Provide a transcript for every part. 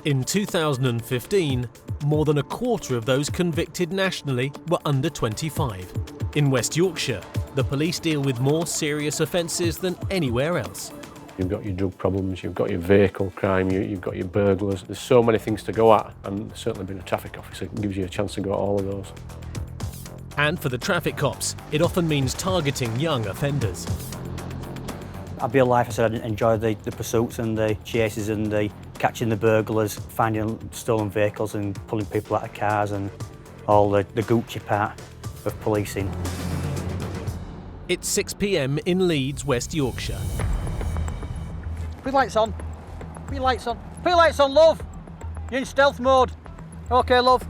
In 2015, more than a quarter of those convicted nationally were under 25. In West Yorkshire, the police deal with more serious offences than anywhere else. You've got your drug problems, you've got your vehicle crime, you've got your burglars. There's so many things to go at, and certainly being a traffic officer gives you a chance to go at all of those. And for the traffic cops, it often means targeting young offenders. I'd be alive if I said I didn't enjoy the pursuits and the chases and the catching the burglars, finding stolen vehicles and pulling people out of cars and all the Gucci part of policing. It's 6 p.m. in Leeds, West Yorkshire. Put your lights on. Put your lights on. Put your lights on, love. You're in stealth mode. OK, love.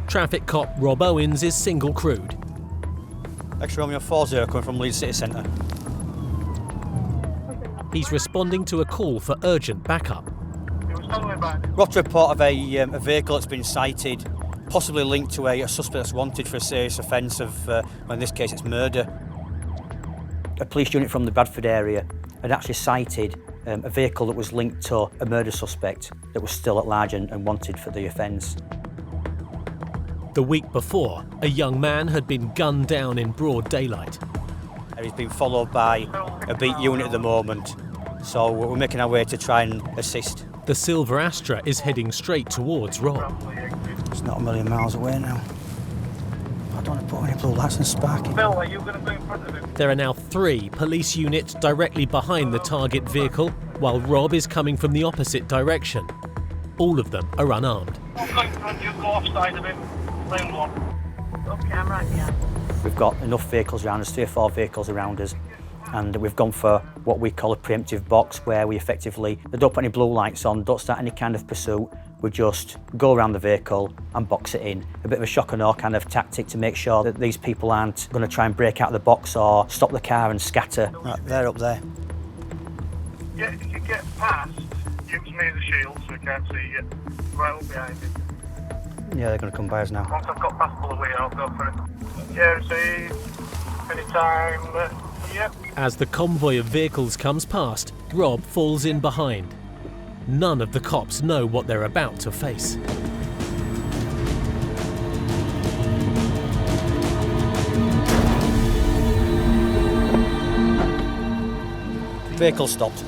Traffic cop Rob Owens is single crewed. Extra Romeo 40 coming from Leeds City Centre. He's responding to a call for urgent backup. We're off to report of a vehicle that's been sighted, possibly linked to a suspect that's wanted for a serious offence of, in this case, it's murder. A police unit from the Bradford area had actually sighted a vehicle that was linked to a murder suspect that was still at large and wanted for the offence. The week before, a young man had been gunned down in broad daylight. He's been followed by a beat unit at the moment, so we're making our way to try and assist. The silver Astra is heading straight towards Rob. It's not a million miles away now. I don't want to put any blue lights and sparking. Bill, are you going to go in front of him? There are now 3 police units directly behind the target vehicle, while Rob is coming from the opposite direction. All of them are unarmed. I'll go in front, you go offside of him. Lane 1. Okay, I'm right behind. We've got enough vehicles around us, 3 or 4 vehicles around us, and we've gone for what we call a preemptive box, where we effectively don't put any blue lights on, don't start any kind of pursuit. We just go around the vehicle and box it in. A bit of a shock and awe kind of tactic to make sure that these people aren't going to try and break out of the box or stop the car and scatter. Right, they're up there. Yeah, if you get past, use me as a shield so we can't see you. Right up behind you. Yeah, they're going to come by us now. Once I've got past the way, I'll go for it. Yeah, receive. Anytime. Yep. As the convoy of vehicles comes past, Rob falls in behind. None of the cops know what they're about to face. Vehicle stopped.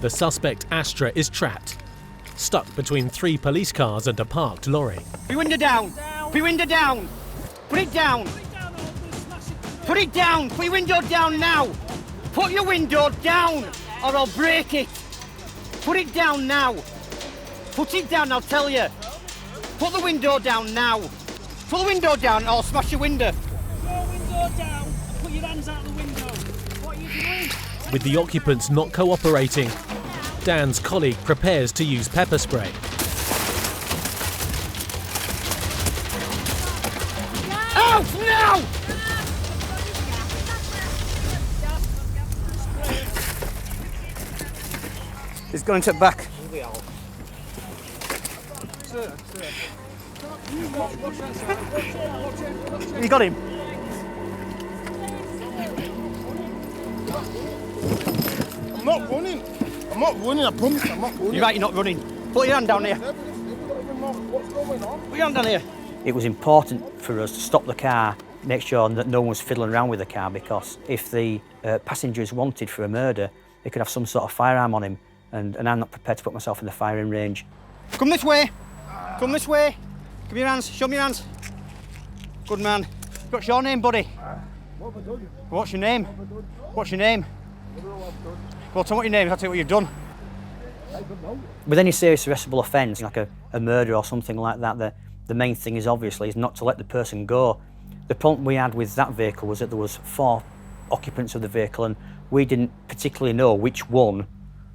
The suspect Astra is trapped, stuck between 3 police cars and a parked lorry. Put your window down! Put your window down! Put it down! Put it down! Put your window down now! Put your window down or I'll break it! Put it down now! Put it down, I'll tell you! Put the window down now! Put the window down or I'll smash your window! Put your window down and put your hands out the window. What are you doing? With the occupants not cooperating, Dan's colleague prepares to use pepper spray. Out now! He's going to back. You got him? I'm not running. I'm not running, I promise I'm not running. You're right, you're not running. Put your hand down here. What's going on? Put your hand down here. It was important for us to stop the car, make sure that no one was fiddling around with the car, because if the passenger is wanted for a murder, they could have some sort of firearm on him, and I'm not prepared to put myself in the firing range. Come this way. Come this way. Give me your hands. Show me your hands. Good man. What's your name, buddy? What have I done? What's your name? What's your name? I don't know what I've done. Well, tell me what your name is, I'll tell you what you've done. I don't know. With any serious arrestable offence, like a murder or something like that, the main thing is obviously is not to let the person go. The problem we had with that vehicle was that there was 4 occupants of the vehicle, and we didn't particularly know which one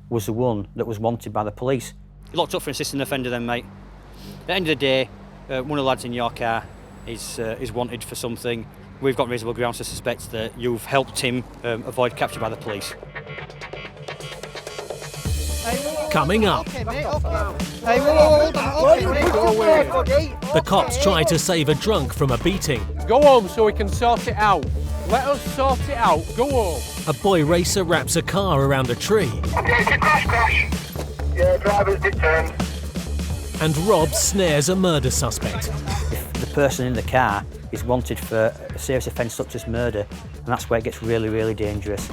was the one that was wanted by the police. You're locked up for assisting an offender then, mate. At the end of the day, one of the lads in your car is wanted for something. We've got reasonable grounds to suspect that you've helped him avoid capture by the police. Coming up, the cops try to save a drunk from a beating. Go home so we can sort it out. Let us sort it out. Go home. A boy racer wraps a car around a tree. Okay, it's a crash. Yeah, driver's determined. And Rob snares a murder suspect. If the person in the car is wanted for a serious offence such as murder, and that's where it gets really, really dangerous.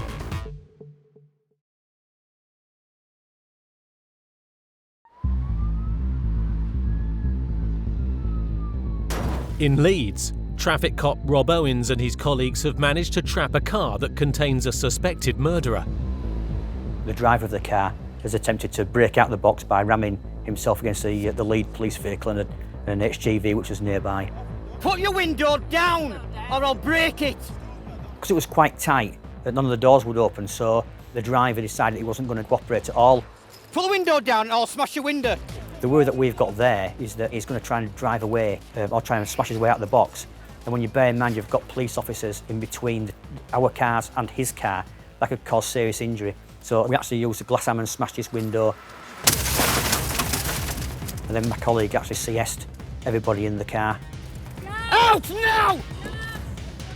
In Leeds, traffic cop Rob Owens and his colleagues have managed to trap a car that contains a suspected murderer. The driver of the car has attempted to break out the box by ramming himself against the lead police vehicle and an HGV which was nearby. Put your window down or I'll break it. Because it was quite tight, none of the doors would open, so the driver decided he wasn't going to cooperate at all. Put the window down and I'll smash your window. The worry that we've got there is that he's going to try and drive away or try and smash his way out of the box. And when you bear in mind you've got police officers in between our cars and his car, that could cause serious injury. So we actually used a glass hammer and smashed his window. And then my colleague actually CS'd everybody in the car. Out now!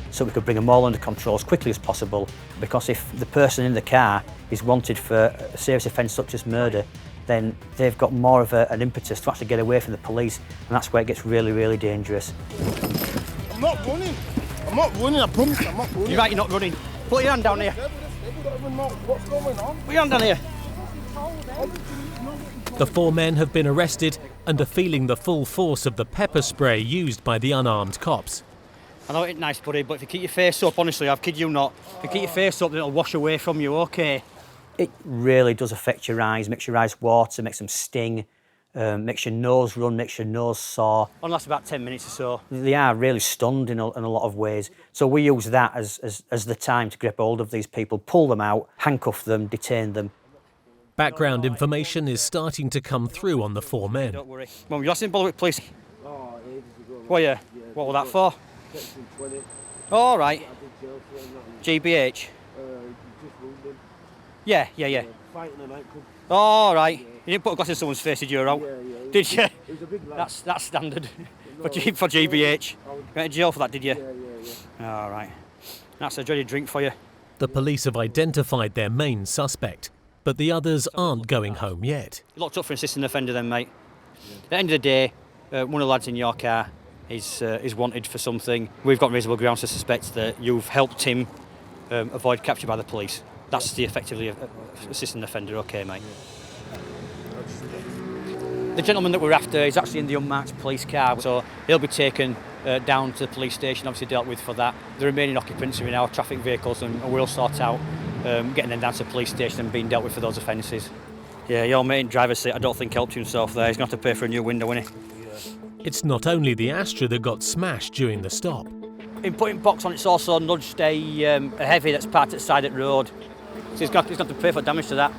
So we could bring them all under control as quickly as possible, because if the person in the car is wanted for a serious offence such as murder, then they've got more of an impetus to actually get away from the police, and that's where it gets really, really dangerous. I'm not running. I'm not running, I promise I'm not running. You're right, you're not running. Put your hand down here. They don't even know what's going on. Put your hand down here. The four men have been arrested and are feeling the full force of the pepper spray used by the unarmed cops. I know it's nice, buddy, but if you keep your face up, honestly, I kid you not, if you keep your face up, then it'll wash away from you, okay? It really does affect your eyes, makes your eyes water, makes them sting, makes your nose run, makes your nose sore. Only lasts about 10 minutes or so. They are really stunned in a lot of ways. So we use that as the time to grab hold of these people, pull them out, handcuff them, detain them. Background information is starting to come through on the four men. Don't worry. Mum, you last didn't bother with police? Were you? What was that for? All right. GBH? Yeah. All right. You didn't put a glass in someone's face, did you, out? Did you? That's standard for GBH. You went to jail for that, did you? All right. That's a dreaded drink for you. The police have identified their main suspect, but the others aren't going home yet. You're locked up for assisting an offender then, mate. At the end of the day, one of the lads in your car is wanted for something. We've got reasonable grounds to suspect that you've helped him avoid capture by the police. That's the effectively assisting an offender, okay, mate? The gentleman that we're after is actually in the unmarked police car, so he'll be taken down to the police station, obviously dealt with for that. The remaining occupants are in our traffic vehicles and we'll sort out getting them down to the police station and being dealt with for those offences. Yeah, your mate in driver's seat I don't think helped himself there. He's going to have to pay for a new window, isn't he? It's not only the Astra that got smashed during the stop. In putting box on, it's also nudged a heavy that's parked at the side of the road. So he's got to pay for damage to that.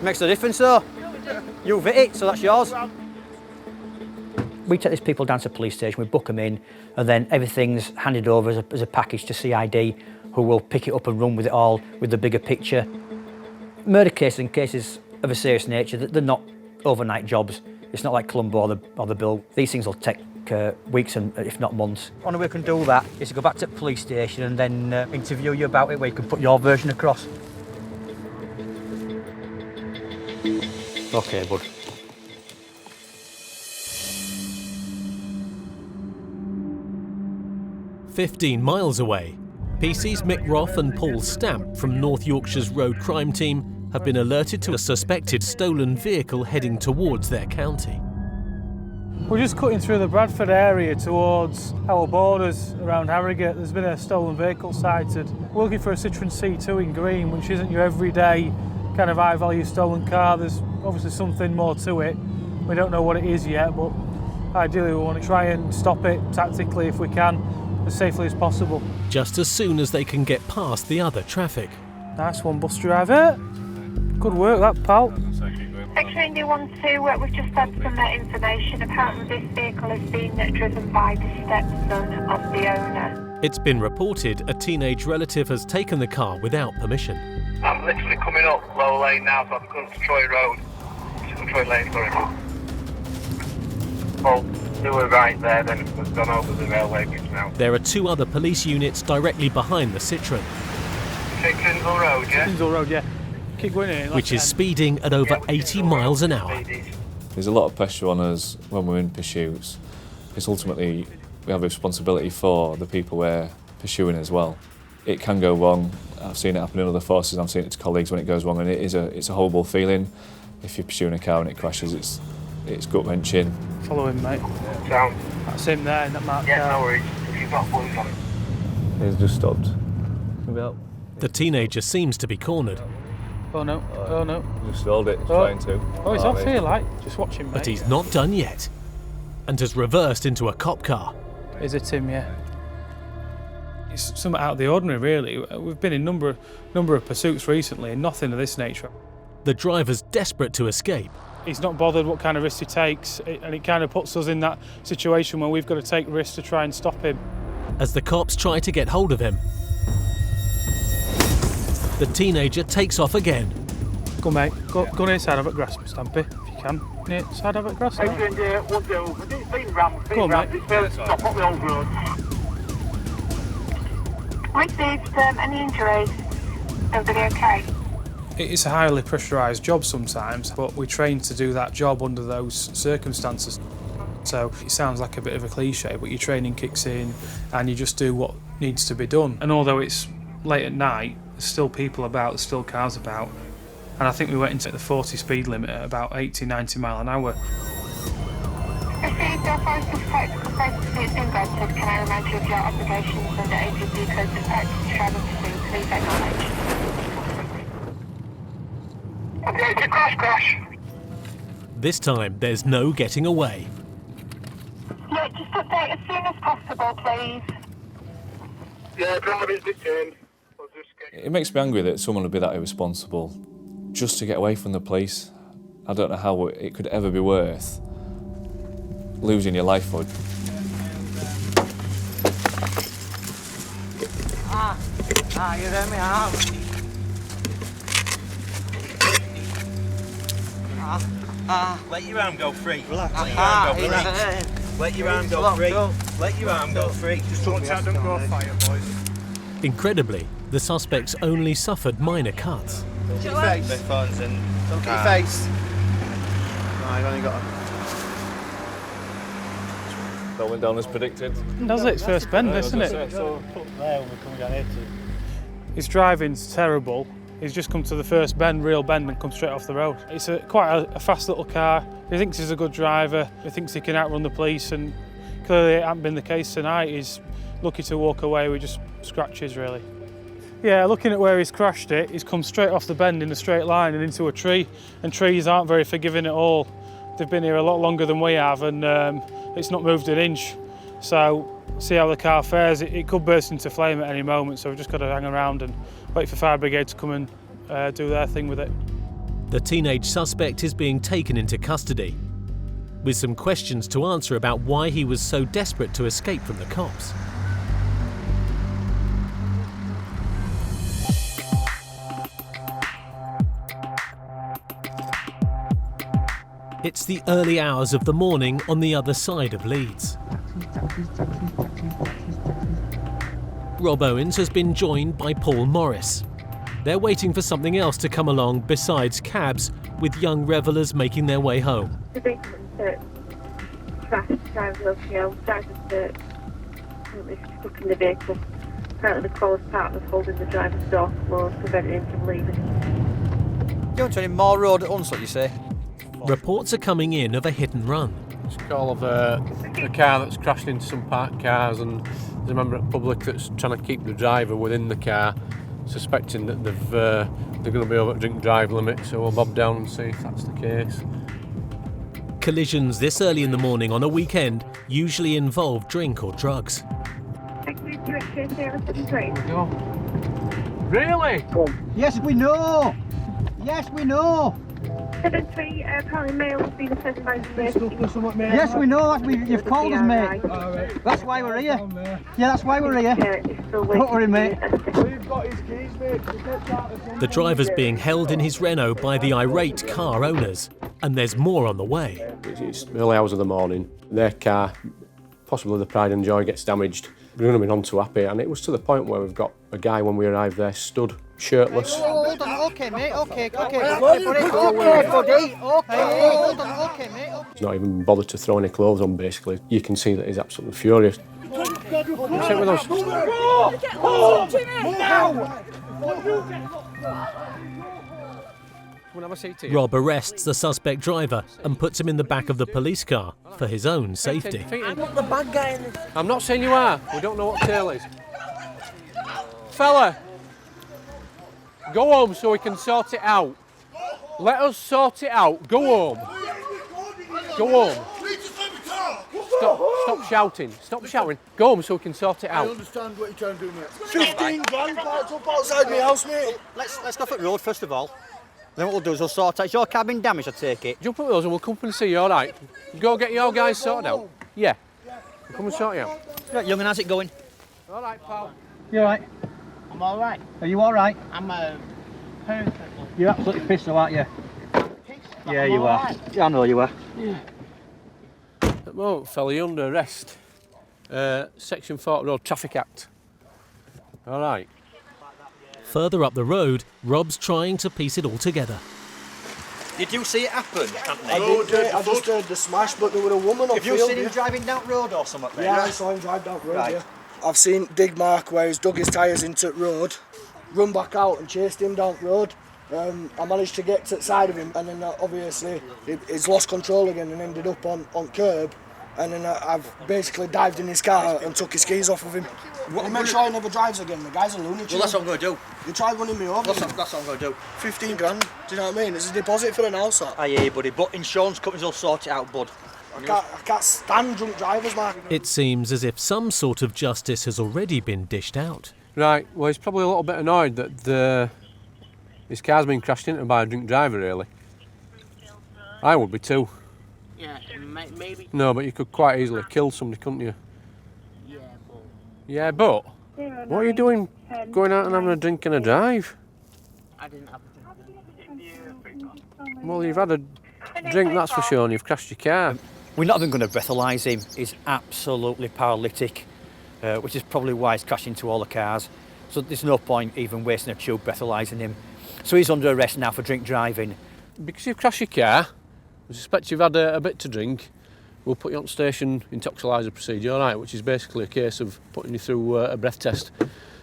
Makes no difference though. You've hit it, so that's yours. We take these people down to the police station, we book them in, and then everything's handed over as a package to CID, who will pick it up and run with it all with the bigger picture. Murder cases and cases of a serious nature, they're not overnight jobs. It's not like Columbo or the Bill. These things will take weeks and if not months. The only way we can do that is to go back to the police station and then interview you about it, where you can put your version across. Okay, bud. "15 miles away, PC's Mick Roth and Paul Stamp from North Yorkshire's road crime team have been alerted to a suspected stolen vehicle heading towards their county. We're just cutting through the Bradford area towards our borders around Harrogate. There's been a stolen vehicle sighted. We're looking for a Citroen C2 in green, which isn't your everyday kind of high-value stolen car. There's obviously something more to it. We don't know what it is yet, but ideally we want to try and stop it tactically if we can, as safely as possible. Just as soon as they can get past the other traffic. Nice one, bus driver. Good work, that, pal. X-Ray 12, we've just had some information. Apparently this vehicle has been driven by the stepson of the owner. It's been reported a teenage relative has taken the car without permission. I'm literally coming up low lane now, so I'm going to Troy Road. Troy Lane, sorry. Oh. they were right there, then it was gone over the railway bridge now. There are 2 other police units directly behind the Citroen, Kingsville Road, yeah? Kingsville Road, yeah. Keep going in. which is speeding at over 80 miles an hour. There's a lot of pressure on us when we're in pursuits, because ultimately we have a responsibility for the people we're pursuing as well. It can go wrong. I've seen it happen in other forces, I've seen it to colleagues when it goes wrong, and it's a horrible feeling. If you're pursuing a car and it crashes, it's gut-wrenching. Follow him, mate. Sound. That's him there in that marked Yeah, car. no worries. If you've got blues on. He's just stopped. Maybe help. The teenager seems to be cornered, Oh no, oh no. Just stalled it, trying to. Oh, he's off here, like. Just watch him, mate. but he's not done yet, and has reversed into a cop car. Is it him, yeah? It's something out of the ordinary, really. We've been in number of pursuits recently, and nothing of this nature. The driver's desperate to escape, He's not bothered what kind of risk he takes, and it kind of puts us in that situation where we've got to take risks to try and stop him. as the cops try to get hold of him. The teenager takes off again. Go, mate. Go near side of it, grass, Stampy, if you can. Near side of it, grass. Go on, mate. Stop up the old road. Received any injuries? Everybody okay? It's a highly pressurised job sometimes, but we train to do that job under those circumstances. So it sounds like a bit of a cliche, but your training kicks in and you just do what needs to be done. And although it's late at night, there's still people about, there's still cars about. And I think we went into the 40 speed limit at about 80, 90 mile an hour. Received your first suspect complaint is in granted. Can I remind you of your obligations under APC Code to practice driving pursuit? Please acknowledge. Okay, it's a crash. This time, there's no getting away. Yeah, just update as soon as possible, please. Yeah, driving's returned. It makes me angry that someone would be that irresponsible just to get away from the police. I don't know how it could ever be worth losing your life for. You let me out. Let your arm go free. Relax. Let your arm go free. Let your arm go free. Let your arm go free. Just watch out, don't go fire, boys. Incredibly, the suspects only suffered minor cuts. Don't get your face. Don't get your face. No, I've only got That went down as predicted. Does it? It's first bend, isn't it? His driving's terrible. He's just come to the first bend, real bend, and come straight off the road. It's quite a fast little car. He thinks he's a good driver. He thinks he can outrun the police, and clearly it hasn't been the case tonight. He's lucky to walk away with just scratches, really. Yeah, looking at where he's crashed it, he's come straight off the bend in a straight line and into a tree, and trees aren't very forgiving at all. They've been here a lot longer than we have, and it's not moved an inch. So, see how the car fares. It could burst into flame at any moment, so we've just got to hang around and wait for fire brigade to come and do their thing with it. The teenage suspect is being taken into custody, with some questions to answer about why he was so desperate to escape from the cops. It's the early hours of the morning on the other side of Leeds. Rob Owens has been joined by Paul Morris. They're waiting for something else to come along besides cabs, with young revellers making their way home. The victim traffic driver currently stuck in the vehicle. Apparently the caller's partner was holding the driver's door closed, preventing him from leaving. Going to any more road at Hunslet, you say? Reports are coming in of a hit and run. It's a call of a car that's crashed into some parked cars, and there's a member of the public that's trying to keep the driver within the car, suspecting that they're going to be over at drink drive limit, so we'll bob down and see if that's the case. Collisions this early in the morning on a weekend usually involve drink or drugs. Really? Yes, we know. Yes, we know. 7-3, apparently male has been assessed by the Yes, we know that. You've called us, mate. That's why we're here. Yeah, that's why we're here. Don't worry, mate. We've got his keys, mate. The driver's being held in his Renault by the irate car owners, and there's more on the way. It's early hours of the morning. Their car, possibly the Pride and Joy, gets damaged. We're going to be none too happy, and it was to the point where we've got a guy when we arrived there stood shirtless. Hold on, okay, mate, okay, buddy, okay, hold on, okay, mate. He's not even bothered to throw any clothes on, basically. You can see that he's absolutely furious. Sit with us. Rob arrests the suspect driver and puts him in the back of the police car for his own safety. I'm not the bad guy in this. I'm not saying you are. We don't know what tail is. Fella, go home so we can sort it out. Let us sort it out. Go home. Go home. Stop shouting. Stop shouting. Go home so we can sort it out. I understand what you're trying to do, mate. 15 grand parked up outside my house, mate. Let's go for the road first of all. Then what we'll do is we'll sort out. Is your car been damaged, I take it? Jump up with us and we'll come and see you, all right? Go get your guys sorted out. Yeah. We'll come and sort you out. Right, young, and how's it going? All right, pal. You all right? I'm all right. Are you all right? I'm perfect. You're absolutely pissed, though, aren't you? Yeah, you are. Yeah, I know you are. At the moment, fella, you're under arrest. Section 40 Road Traffic Act. All right. Further up the road, Rob's trying to piece it all together. Did you see it happen, Anthony? I just heard the smash, but there was a woman on Have you seen him driving down the road or something? Yeah, I saw him drive down the road, Right. yeah. I've seen Dig Mark where he's dug his tyres into the road, run back out and chased him down the road. I managed to get to the side of him, and then obviously he's lost control again and ended up on curb. And then I've basically dived in his car and took his keys off of him. And make sure he never drives again. The guy's a lunatic. Well, that's what I'm going to do. You try running me over. That's what I'm going to do. 15 grand. Do you know what I mean? It's a deposit for an house. I hear you, buddy, but insurance companies will sort it out, bud. I can't stand drunk drivers, man. It seems as if some sort of justice has already been dished out. Right, well, he's probably a little bit annoyed that his car's been crashed into by a drink driver, really. I would be too. Yeah, maybe. No, but you could quite easily kill somebody, couldn't you? Yeah, but. Yeah, but what are you doing going out and having a drink and a drive? I didn't have a drink. Well, you've had a drink, that's for sure, and you've crashed your car. We're not even going to breathalyse him. He's absolutely paralytic, which is probably why he's crashed into all the cars. So there's no point even wasting a tube breathalysing him. So he's under arrest now for drink driving. Because you've crashed your car, we suspect you've had a bit to drink, we'll put you on station intoxilizer procedure, all right, which is basically a case of putting you through a breath test.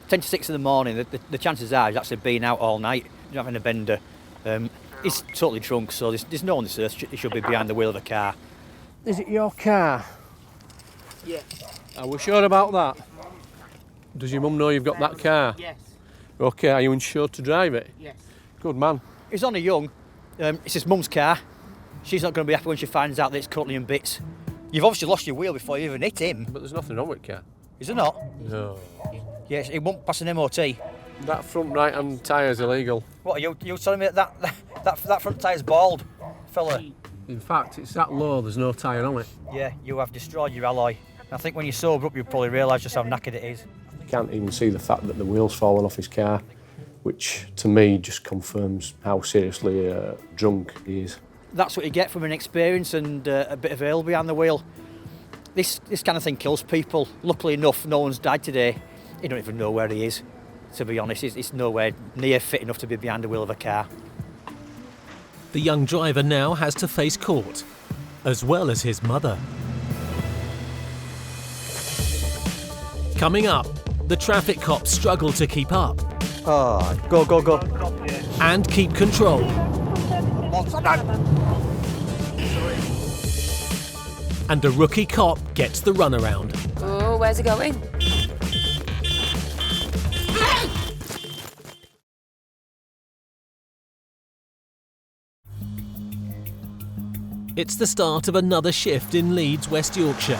10 to 6 in the morning, the chances are he's actually been out all night, having a bender. He's totally drunk, so there's no one on this earth he should be behind the wheel of a car. Is it your car? Yeah. Are we sure about that? Does your mum know you've got that car? Yes. Okay, are you insured to drive it? Yes. Good man. He's only young. It's his mum's car. She's not going to be happy when she finds out that it's currently in bits. You've obviously lost your wheel before you even hit him. But there's nothing wrong with the car. Is there not? No. Yes, it won't pass an MOT. That front right-hand tyre's illegal. What, are you telling me that front tyre's bald, fella? In fact, it's that low, there's no tyre on it. Yeah, you have destroyed your alloy. I think when you sober up, you'll probably realise just how knackered it is. You can't even see the fact that the wheel's fallen off his car, which to me just confirms how seriously drunk he is. That's what you get from an experience and a bit of ale behind the wheel. This kind of thing kills people. Luckily enough, no one's died today. You don't even know where he is, to be honest. It's nowhere near fit enough to be behind the wheel of a car. The young driver now has to face court, as well as his mother. Coming up, the traffic cops struggle to keep up. Oh, go. And keep control. And a rookie cop gets the runaround. Oh, where's it going? It's the start of another shift in Leeds, West Yorkshire.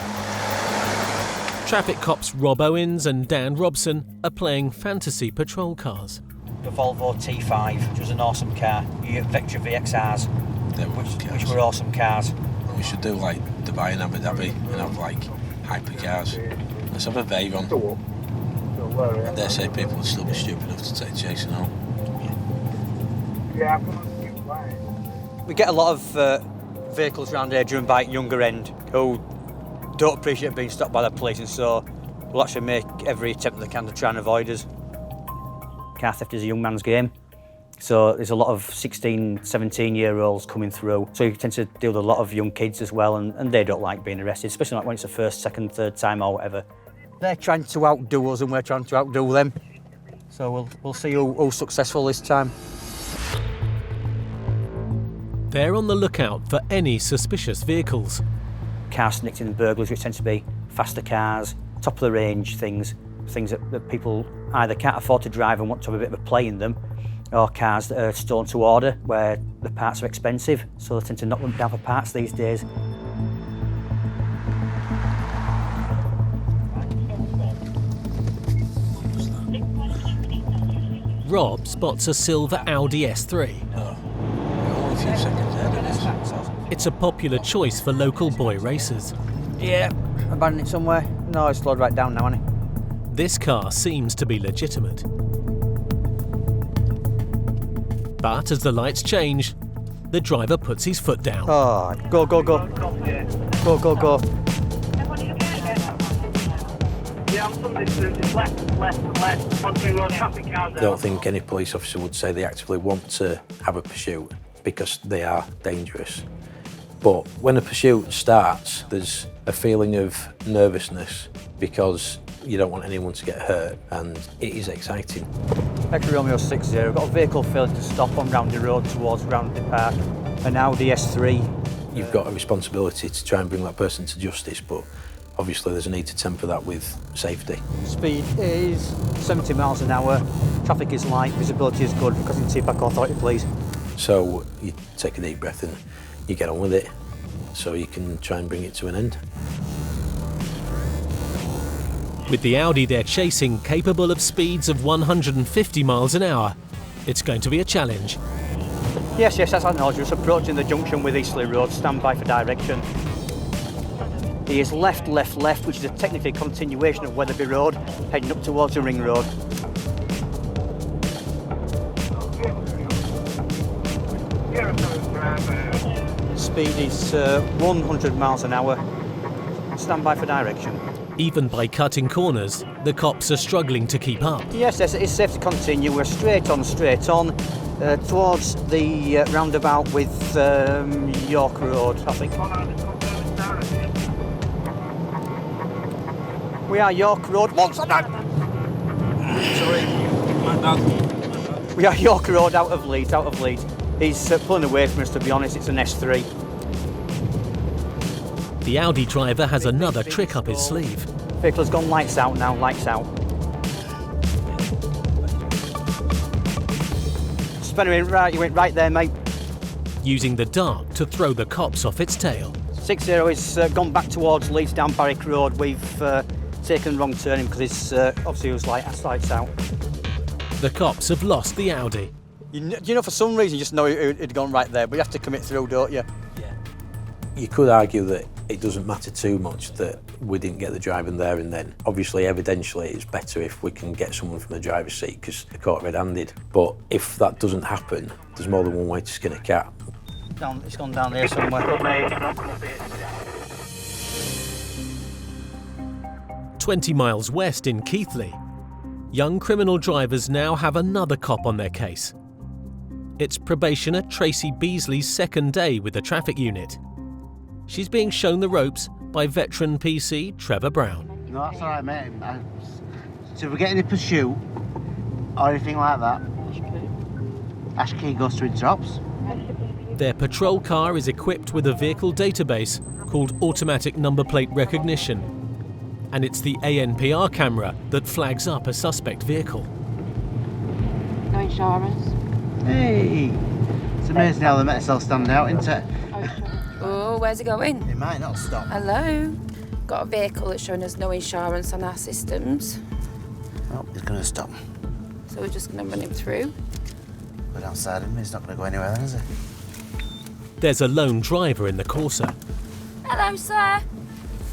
Traffic cops Rob Owens and Dan Robson are playing fantasy patrol cars. The Volvo T5, which was an awesome car. You get Vectra VXRs. which were awesome cars. We should do like Dubai and Abu Dhabi and have like hypercars. Let's have a Veyron. I dare say people would still be stupid enough to take chasing home. We get a lot of vehicles around here driven by younger end who don't appreciate being stopped by the police, and so will actually make every attempt they can to try and avoid us. Car theft is a young man's game, so there's a lot of 16, 17-year-olds coming through. So you tend to deal with a lot of young kids as well, and they don't like being arrested, especially like when it's the first, second, third time or whatever. They're trying to outdo us and we're trying to outdo them. So we'll see who's successful this time. They're on the lookout for any suspicious vehicles. Car snitching and burglaries, which tend to be faster cars, top of the range things that people either can't afford to drive and want to have a bit of a play in them, or cars that are stolen to order where the parts are expensive, so they tend to knock them down for parts these days. Rob spots a silver Audi S3. Only a few seconds ahead of us. It's a popular choice for local boy racers. Yeah, abandoned it somewhere. No, it's slowed right down now, hasn't it? This car seems to be legitimate. But as the lights change, the driver puts his foot down. Oh, go, go, go. Go, go, go. I don't think any police officer would say they actively want to have a pursuit because they are dangerous. But when a pursuit starts, there's a feeling of nervousness because you don't want anyone to get hurt, and it is exciting. Echo Romeo 60, we've got a vehicle failing to stop on Roundy Road towards Roundy Park. An Audi S3. You've got a responsibility to try and bring that person to justice, but obviously there's a need to temper that with safety. Speed is 70 miles an hour, traffic is light, visibility is good because it's Park Authority, please. So you take a deep breath and you get on with it, so you can try and bring it to an end. With the Audi they're chasing capable of speeds of 150 miles an hour, it's going to be a challenge. Yes, that's an order. It's approaching the junction with Eastleigh Road. Stand by for direction. He is left, which is a technically continuation of Weatherby Road, heading up towards the Ring Road. Speed is 100 miles an hour. Stand by for direction. Even by cutting corners, the cops are struggling to keep up. Yes, it's safe to continue. We're straight on, towards the roundabout with York Road, I think. We are York Road. Once I'm done. Sorry, my dad. We are York Road out of Leeds. He's pulling away from us, to be honest. It's an S3. The Audi driver has another trick up his sleeve. Vehicle has gone lights out now, lights out. Spencer, you went right there, mate. Using the dark to throw the cops off its tail. 60 is gone back towards Leeds down Barrick Road. We've taken the wrong turning because it's obviously it was lights out. The cops have lost the Audi. You know, for some reason, you just know it had gone right there, but you have to commit through, don't you? Yeah. You could argue that it doesn't matter too much that we didn't get the driver there and then. Obviously, evidentially, it's better if we can get someone from the driver's seat because they're caught red-handed. But if that doesn't happen, there's more than one way to skin a cat. It's gone down there somewhere. 20 miles west in Keighley, young criminal drivers now have another cop on their case. It's probationer Tracy Beasley's second day with the traffic unit. She's being shown the ropes by veteran PC Trevor Brown. No, that's all right, mate. So if we get any pursuit or anything like that, Ash Key goes to Intercepts. Their patrol car is equipped with a vehicle database called Automatic Number Plate Recognition, and it's the ANPR camera that flags up a suspect vehicle. No insurance. Hey! It's amazing how they make themselves stand out, isn't it? Oh, where's it going? It might not stop. Hello? Got a vehicle that's showing us no insurance on our systems. Oh, he's going to stop. So we're just going to run him through. Go outside him, he's not going to go anywhere then, is he? There's a lone driver in the Corsa. Hello, sir.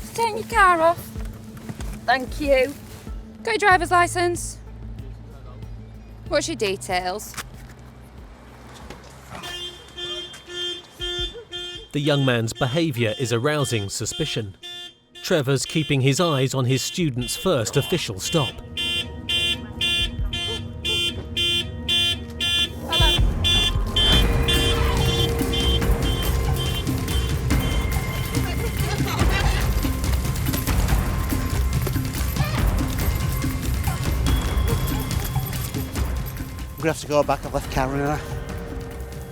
Just turn your car off. Thank you. Got your driver's licence? What's your details? The young man's behaviour is arousing suspicion. Trevor's keeping his eyes on his student's first official stop. I'm going to have to go back. I've left camera now.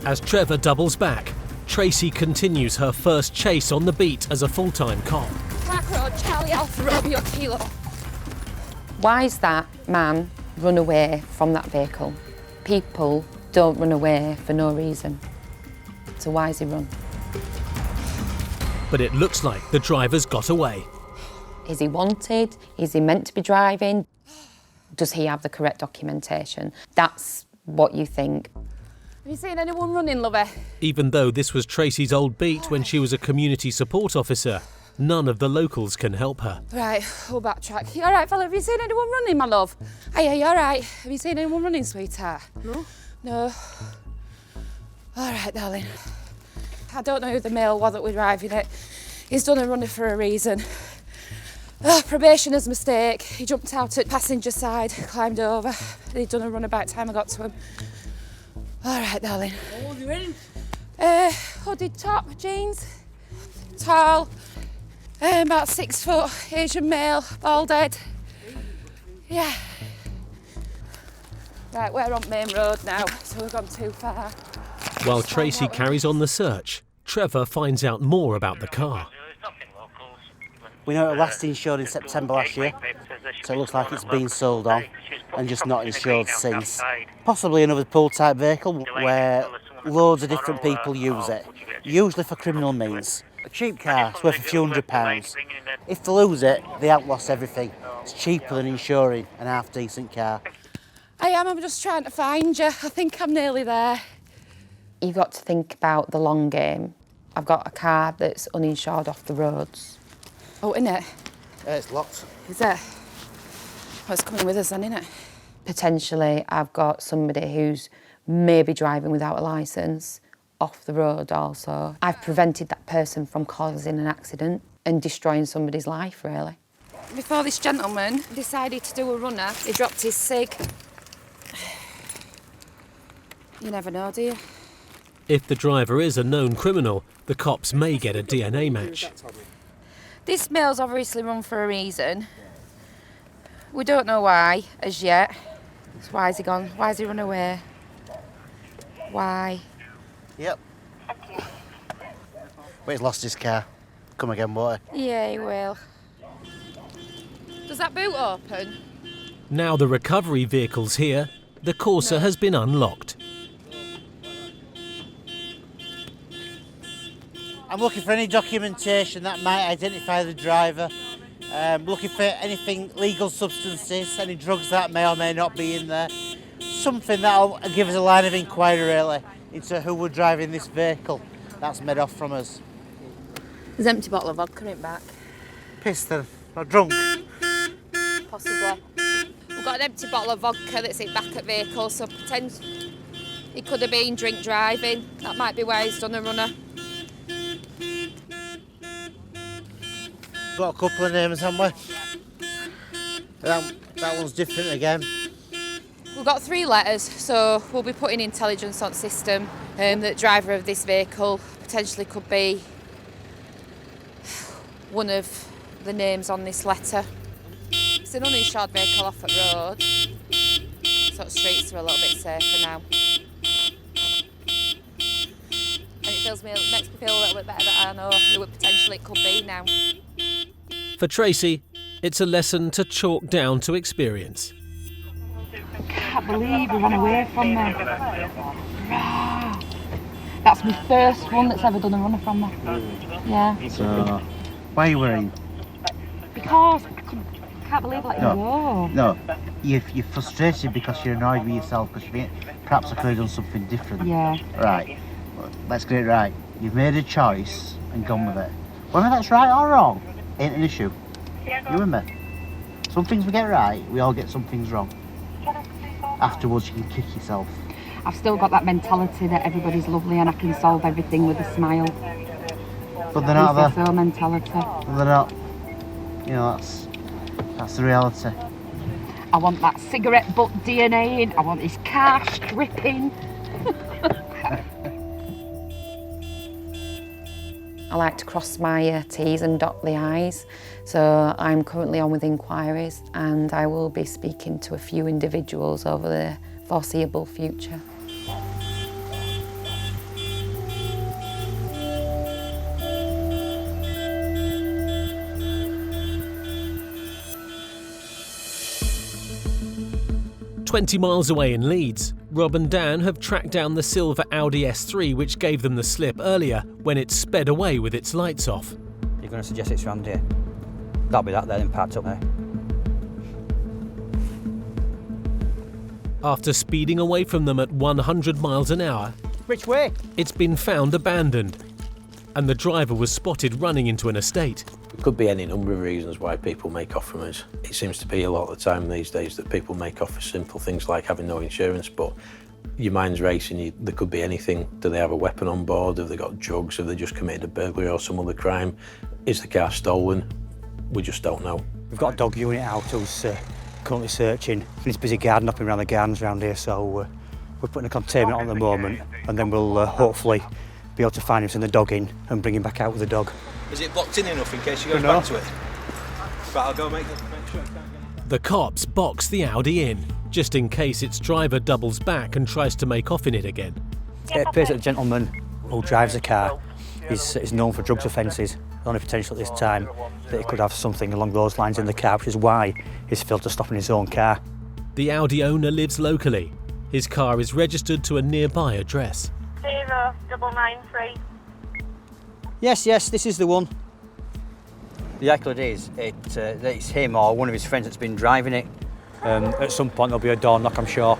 As Trevor doubles back, Tracy continues her first chase on the beat as a full-time cop. Park Road, Charlie Alpha Romeo Kilo. Why's that man run away from that vehicle? People don't run away for no reason. So why's he run? But it looks like the driver's got away. Is he wanted? Is he meant to be driving? Does he have the correct documentation? That's what you think. Have you seen anyone running, lover? Even though this was Tracy's old beat when she was a community support officer, none of the locals can help her. Right, we'll backtrack. You all right, fella? Have you seen anyone running, my love? Hey, are you all right? Have you seen anyone running, sweetheart? No. No. All right, darling. I don't know who the male was that was driving it. He's done a runner for a reason. Probationer's mistake. He jumped out at passenger side, climbed over. He'd done a run about time I got to him. All right, darling. What was he wearing? Hooded top, jeans, tall, about 6 foot, Asian male, bald head. Yeah. Right, we're on Main Road now, so we've gone too far. While Tracy carries on the search, Trevor finds out more about the car. We know it last insured in September last year, so it looks like it's been sold on and just not insured since. Possibly another pool-type vehicle where loads of different people use it, usually for criminal means. A cheap car, it's worth a few £100s. If they lose it, they outloss everything. It's cheaper than insuring an half-decent car. I'm just trying to find you. I think I'm nearly there. You've got to think about the long game. I've got a car that's uninsured off the roads. Oh, isn't it? It's locked. Is it? Well, it's coming with us then, isn't it? Potentially, I've got somebody who's maybe driving without a licence off the road also. I've prevented that person from causing an accident and destroying somebody's life, really. Before this gentleman decided to do a runner, he dropped his cig. You never know, do you? If the driver is a known criminal, the cops may get a DNA match. This male's obviously run for a reason. We don't know why, as yet. So why has he gone? Why has he run away? Why? Yep. But he's lost his car. Come again, won't he? Yeah, he will. Does that boot open? Now the recovery vehicle's here, the Corsa has been unlocked. I'm looking for any documentation that might identify the driver. Looking for anything, legal substances, any drugs that may or may not be in there. Something that'll give us a line of inquiry, really, into who were driving this vehicle that's made off from us. There's an empty bottle of vodka in back. Pissed or drunk? Possibly. We've got an empty bottle of vodka that's in back at vehicle, so potentially he could have been drink driving. That might be where he's done a runner. Got a couple of names, haven't we? That one's different again. We've got 3 letters, so we'll be putting intelligence on system. The driver of this vehicle potentially could be one of the names on this letter. It's an uninsured vehicle off at road, so the streets are a little bit safer now. And it makes me feel a little bit better that I know who it potentially could be now. For Tracy, it's a lesson to chalk down to experience. I can't believe he ran away from me. That's my first one that's ever done a runner from me. Yeah. So, why are you worrying? Because I can't believe I let him go. No, you're frustrated because you're annoyed with yourself because you think perhaps I could have done something different. Yeah. Right, well, let's get it right. You've made a choice and gone with it. Whether that's right or wrong ain't an issue. You and me. Some things we get right, we all get some things wrong. Afterwards, you can kick yourself. I've still got that mentality that everybody's lovely and I can solve everything with a smile. But they're not there. So mentality. But they're not. You know, that's the reality. I want that cigarette butt DNA in. I want his car stripping. I like to cross my T's and dot the I's, so I'm currently on with inquiries and I will be speaking to a few individuals over the foreseeable future. "20 miles away in Leeds, Rob and Dan have tracked down the silver Audi S3 which gave them the slip earlier when it sped away with its lights off. You're going to suggest it's round here? That'll be that there, then parked up there. After speeding away from them at 100 miles an hour, Which way? it's been found abandoned, and the driver was spotted running into an estate. It could be any number of reasons why people make off from us. It seems to be a lot of the time these days that people make off for simple things like having no insurance, but your mind's racing, there could be anything. Do they have a weapon on board? Have they got drugs? Have they just committed a burglary or some other crime? Is the car stolen? We just don't know. We've got a dog unit out who's currently searching. He's busy garden hopping around the gardens around here, so we're putting a containment on at the moment, and then we'll hopefully be able to find him, send the dog in, and bring him back out with the dog. Is it blocked in enough in case you go back to it? Right, I'll go make sure. The cops box the Audi in, just in case its driver doubles back and tries to make off in it again. It appears that the gentleman who drives the car is known for drugs offences. The only potential at this time that he could have something along those lines in the car, which is why he's failed to stop in his own car. The Audi owner lives locally. His car is registered to a nearby address. 0993. Yes, this is the one. The likelihood is that it's him or one of his friends that's been driving it. At some point there'll be a door knock, I'm sure,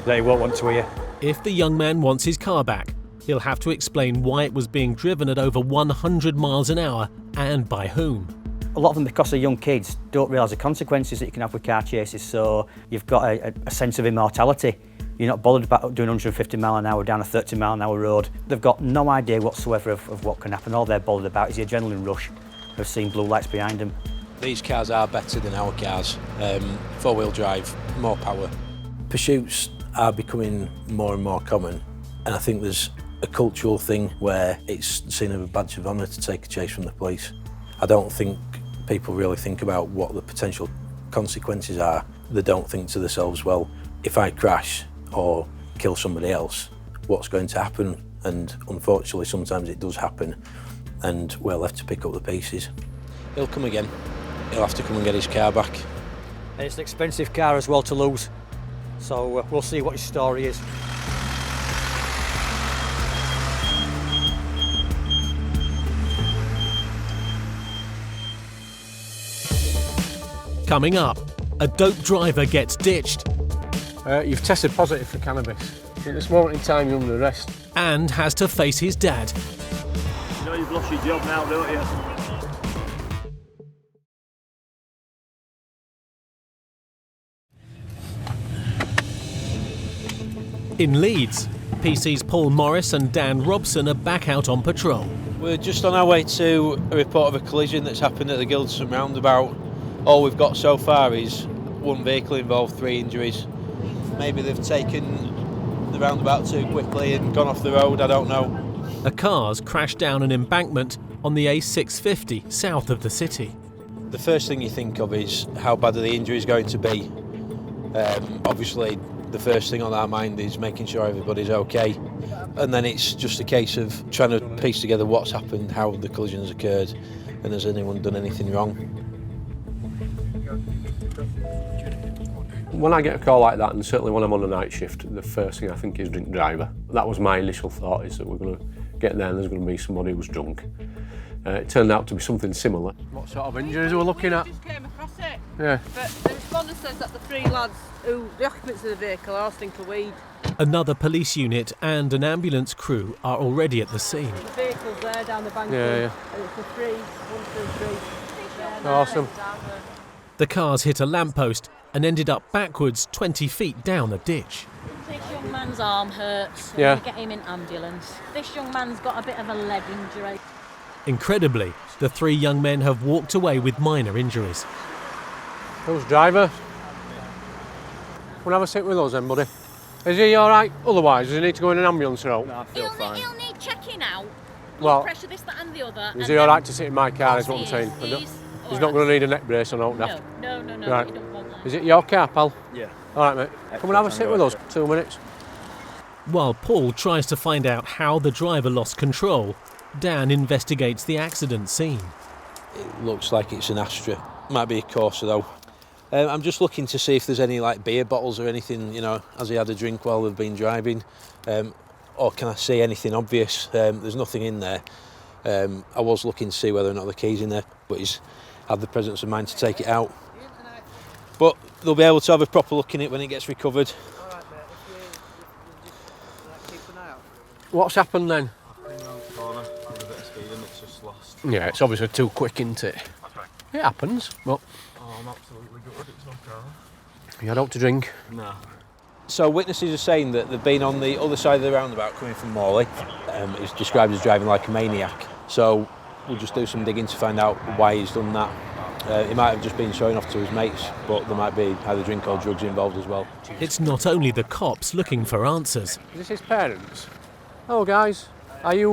that he won't want to hear. If the young man wants his car back, he'll have to explain why it was being driven at over 100 miles an hour and by whom. A lot of them, because they're young kids, don't realise the consequences that you can have with car chases, so you've got a sense of immortality. You're not bothered about doing 150 mile an hour down a 30 mile an hour road. They've got no idea whatsoever of what can happen. All they're bothered about is the adrenaline rush of seeing blue lights behind them. These cars are better than our cars. Four-wheel drive, more power. Pursuits are becoming more and more common, and I think there's a cultural thing where it's seen as a badge of honour to take a chase from the police. I don't think people really think about what the potential consequences are. They don't think to themselves, well, if I crash or kill somebody else, what's going to happen? And unfortunately sometimes it does happen, and we're left to pick up the pieces. He'll come again. He'll have to come and get his car back. And it's an expensive car as well to lose, so we'll see what his story is. Coming up, a dope driver gets ditched. You've tested positive for cannabis. At this moment in time, you're under arrest. And has to face his dad. You know you've lost your job now, don't you? In Leeds, PC's Paul Morris and Dan Robson are back out on patrol. We're just on our way to a report of a collision that's happened at the Gilderson roundabout. All we've got so far is one vehicle involved, 3 injuries. Maybe they've taken the roundabout too quickly and gone off the road, I don't know. A car's crashed down an embankment on the A650 south of the city. The first thing you think of is how bad are the injuries going to be. Obviously the first thing on our mind is making sure everybody's okay, and then it's just a case of trying to piece together what's happened, how the collision's occurred, and has anyone done anything wrong. When I get a call like that, and certainly when I'm on a night shift, the first thing I think is drink driver. That was my initial thought, is that we're going to get there and there's going to be somebody who's drunk. It turned out to be something similar. What sort of injuries are we looking at? I just came across it. Yeah. But the respondent says that the three lads the occupants of the vehicle are all stinking of weed. Another police unit and an ambulance crew are already at the scene. The vehicle's there down the bank. Yeah. And it's the three, 1, 2, 3. Awesome. The cars hit a lamppost and ended up backwards 20 feet down a ditch. This young man's arm hurts. Yeah. We're going to get him in ambulance. This young man's got a bit of a leg injury. Incredibly, the three young men have walked away with minor injuries. Who's driver? Wanna have a sit with us then, buddy? Is he alright otherwise? Does he need to go in an ambulance or out? He'll need checking out. Well, Blood pressure, this, that and the other. is he alright to sit in my car, is what I'm saying? He's not going to need a neck brace or not? No, Right. you don't want that. Is it your car, pal? Yeah. Alright, mate. Come and have a sit with us. 2 minutes. While Paul tries to find out how the driver lost control, Dan investigates the accident scene. It looks like it's an Astra. Might be a Corsa though. I'm just looking to see if there's any like beer bottles or anything, you know, has he had a drink while they've been driving? Or can I see anything obvious? There's nothing in there. I was looking to see whether or not the key's in there, but he's had the presence of mind to take it out. But they'll be able to have a proper look in it when it gets recovered. What's happened then? It's just lost. Yeah, it's obviously too quick, isn't it? It happens, but... Oh, I'm absolutely gutted, it's no car. You had out to drink? No. So witnesses are saying that they've been on the other side of the roundabout coming from Morley. He's described as driving like a maniac. So we'll just do some digging to find out why he's done that. He might have just been showing off to his mates, but there might be either drink or drugs involved as well. It's not only the cops looking for answers. Is this his parents? Oh, guys, are you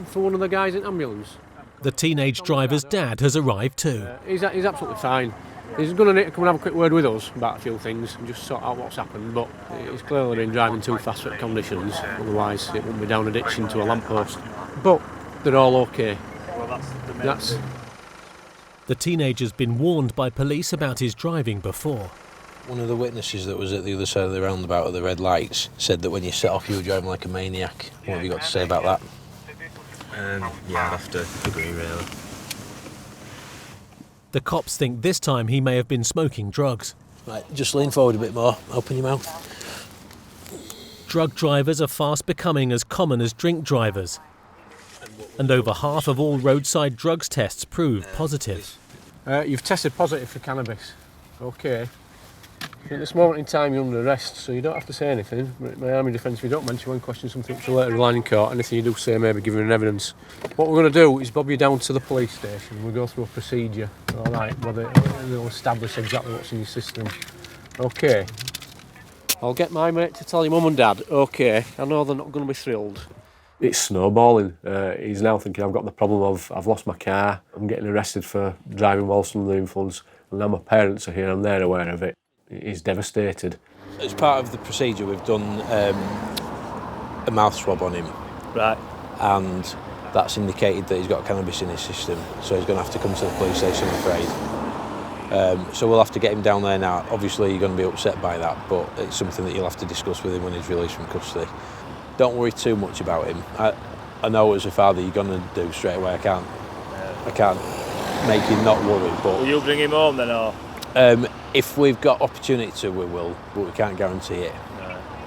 for one of the guys in ambulance? The teenage driver's dad has arrived too. He's absolutely fine. He's going to need to come and have a quick word with us about a few things and just sort out what's happened, but he's clearly been driving too fast for the conditions, otherwise it wouldn't be down a ditch into a lamppost. But they're all okay. Well, that's the main thing. The teenager's been warned by police about his driving before. One of the witnesses that was at the other side of the roundabout at the red lights said that when you set off you were driving like a maniac. What have you got to say about that? Yeah, I'd have to agree, really. The cops think this time he may have been smoking drugs. Right, just lean forward a bit more, open your mouth. Drug drivers are fast becoming as common as drink drivers. And over half of all roadside drugs tests prove positive. You've tested positive for cannabis. Okay. At this moment in time, you're under arrest, so you don't have to say anything. My army defence, if you don't mention one question, something to later rely in court, anything you do say maybe give an evidence. What we're going to do is bob you down to the police station. We'll go through a procedure, all right, where they'll establish exactly what's in your system. Okay. I'll get my mate to tell your mum and dad. Okay. I know they're not going to be thrilled. It's snowballing. He's now thinking I've got the problem of I've lost my car, I'm getting arrested for driving whilst under the influence, and now my parents are here and they're aware of it. He's devastated. As part of the procedure, we've done a mouth swab on him. Right. And that's indicated that he's got cannabis in his system, so he's going to have to come to the police station, I'm afraid. So we'll have to get him down there now. Obviously, you're going to be upset by that, but it's something that you'll have to discuss with him when he's released from custody. Don't worry too much about him. I know as a father you're going to do straight away. I can't make you not worry. But will you bring him home then, or? If we've got opportunity to, we will, but we can't guarantee it.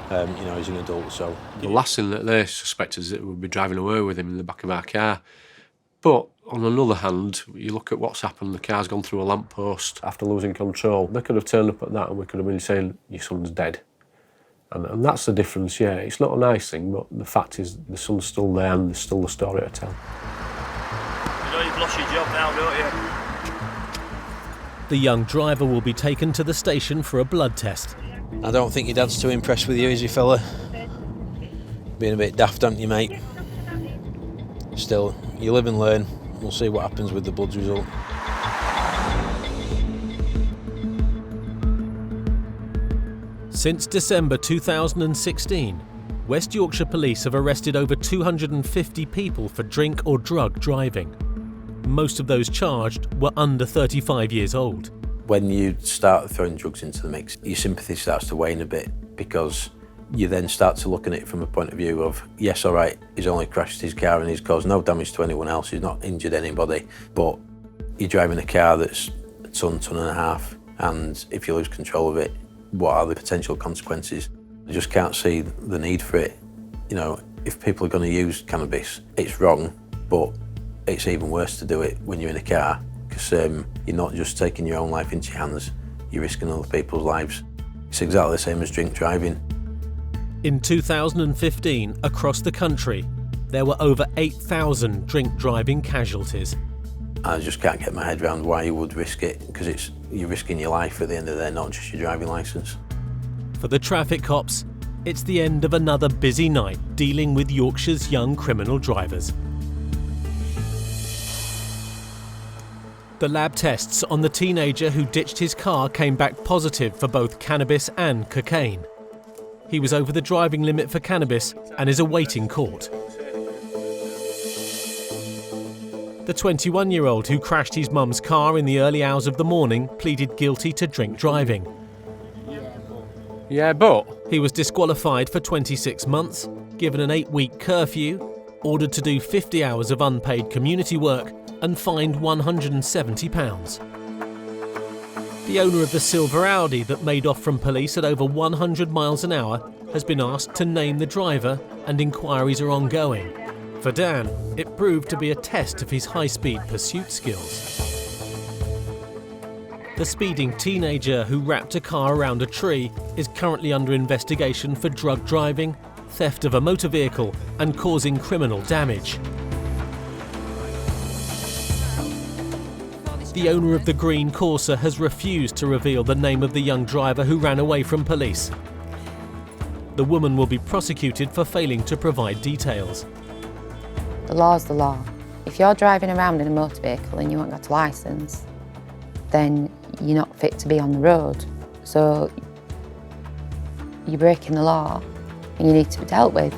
No. You know, he's an adult, so... The last thing that they suspect is that we'll be driving away with him in the back of our car. But, on another hand, you look at what's happened, the car's gone through a lamppost after losing control. They could have turned up at that and we could have been saying, your son's dead. And that's the difference, yeah. It's not a nice thing, but the fact is the son's still there and there's still a story to tell. You know you've lost your job now, don't you? The young driver will be taken to the station for a blood test. I don't think your dad's too impressed with you, is he, fella? Being a bit daft, aren't you, mate? Still, you live and learn. We'll see what happens with the blood result. Since December 2016, West Yorkshire Police have arrested over 250 people for drink or drug driving. Most of those charged were under 35 years old. When you start throwing drugs into the mix, your sympathy starts to wane a bit because you then start to look at it from a point of view of, yes, all right, he's only crashed his car and he's caused no damage to anyone else, he's not injured anybody, but you're driving a car that's a ton and a half, and if you lose control of it, what are the potential consequences? I just can't see the need for it. You know, if people are going to use cannabis, it's wrong, but it's even worse to do it when you're in a car, because you're not just taking your own life into your hands, you're risking other people's lives. It's exactly the same as drink driving. In 2015, across the country, there were over 8,000 drink driving casualties. I just can't get my head around why you would risk it, because you're risking your life at the end of the day, not just your driving licence. For the traffic cops, it's the end of another busy night dealing with Yorkshire's young criminal drivers. The lab tests on the teenager who ditched his car came back positive for both cannabis and cocaine. He was over the driving limit for cannabis and is awaiting court. The 21-year-old who crashed his mum's car in the early hours of the morning pleaded guilty to drink driving. Yeah, but he was disqualified for 26 months, given an 8-week curfew, ordered to do 50 hours of unpaid community work and fined £170. The owner of the silver Audi that made off from police at over 100 miles an hour has been asked to name the driver, and inquiries are ongoing. For Dan, it proved to be a test of his high-speed pursuit skills. The speeding teenager who wrapped a car around a tree is currently under investigation for drug driving, theft of a motor vehicle, and causing criminal damage. The owner of the green Corsa has refused to reveal the name of the young driver who ran away from police. The woman will be prosecuted for failing to provide details. The law's the law. If you're driving around in a motor vehicle and you haven't got a licence, then you're not fit to be on the road. So you're breaking the law and you need to be dealt with.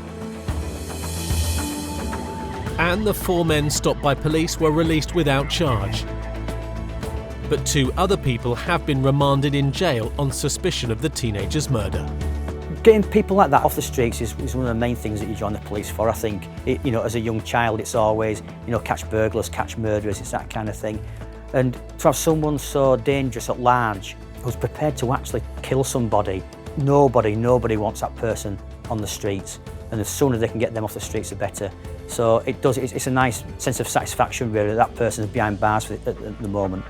And the 4 men stopped by police were released without charge. But 2 other people have been remanded in jail on suspicion of the teenager's murder. Getting people like that off the streets is one of the main things that you join the police for, I think. As a young child, it's always, catch burglars, catch murderers, it's that kind of thing. And to have someone so dangerous at large who's prepared to actually kill somebody, nobody wants that person on the streets. And the sooner they can get them off the streets, the better. So it's a nice sense of satisfaction, really, that person's behind bars at the moment.